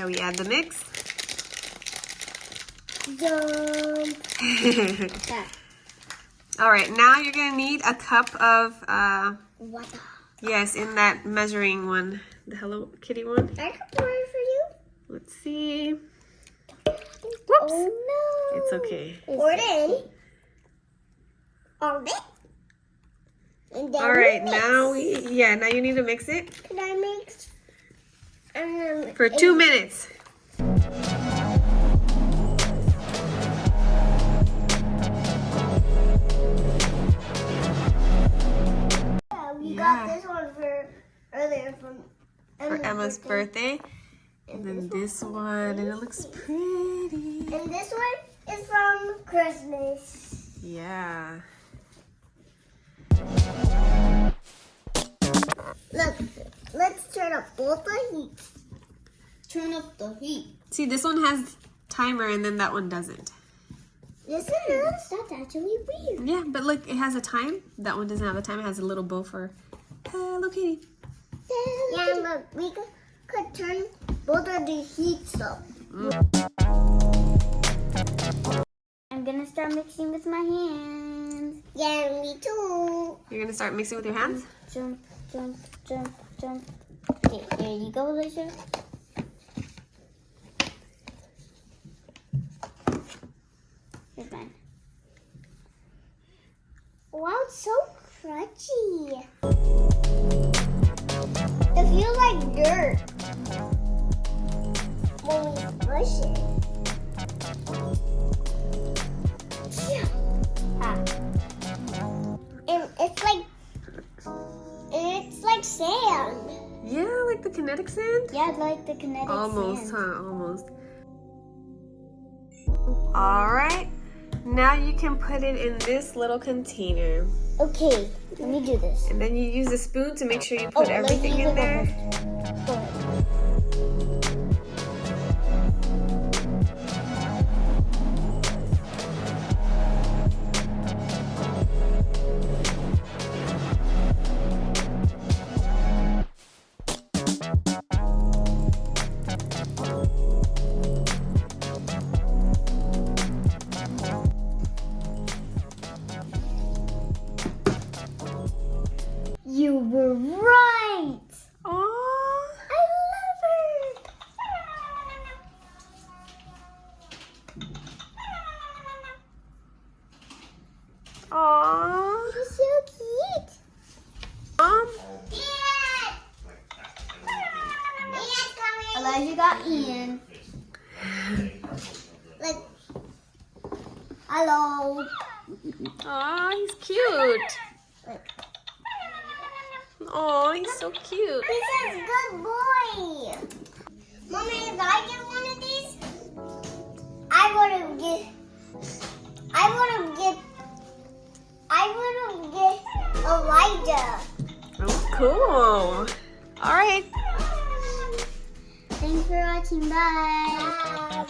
Now we add the mix. All right, now you're gonna need a cup of water. Yes, in that measuring one, the Hello Kitty one. I can pour it for you. Let's see. Whoops. Oh no. It's okay. Pour it in. All right. And then All right, mix. now you need to mix it. Can I mix? For 2 minutes. We got this one earlier from Emma's birthday. And then this one, and it looks pretty. And this one is from Christmas. Yeah. Look, let's turn up both the heat. Turn up the heat. See, this one has timer and then that one doesn't. This one does? That's actually weird. Yeah, but look, it has a time. That one doesn't have a time. It has a little bow for Hello Kitty. Yeah, look, we could turn both of the heats up. I'm gonna start mixing with my hands. Yeah, me too. You're gonna start mixing with your hands? Jump, jump, jump, jump. Okay, there you go, Alicia. Here's mine. Wow, it's so crunchy. It feels like dirt when we push it. And it's like sand. Yeah, like the kinetic sand? Yeah, like the kinetic Almost, sand. huh? Almost. All right. Now you can put it in this little container. Okay, let me do this. And then you use a spoon to make sure you put everything in there. Go ahead. You were right! Aww. I love her! Aww. She's so cute! Elijah got Ian. Like, hello. Aw, he's cute. Like, Aw, he's so cute. this is good boy. Mommy, if I get one of these, I would get Elijah. Oh, cool. All right. Thanks for watching. Bye.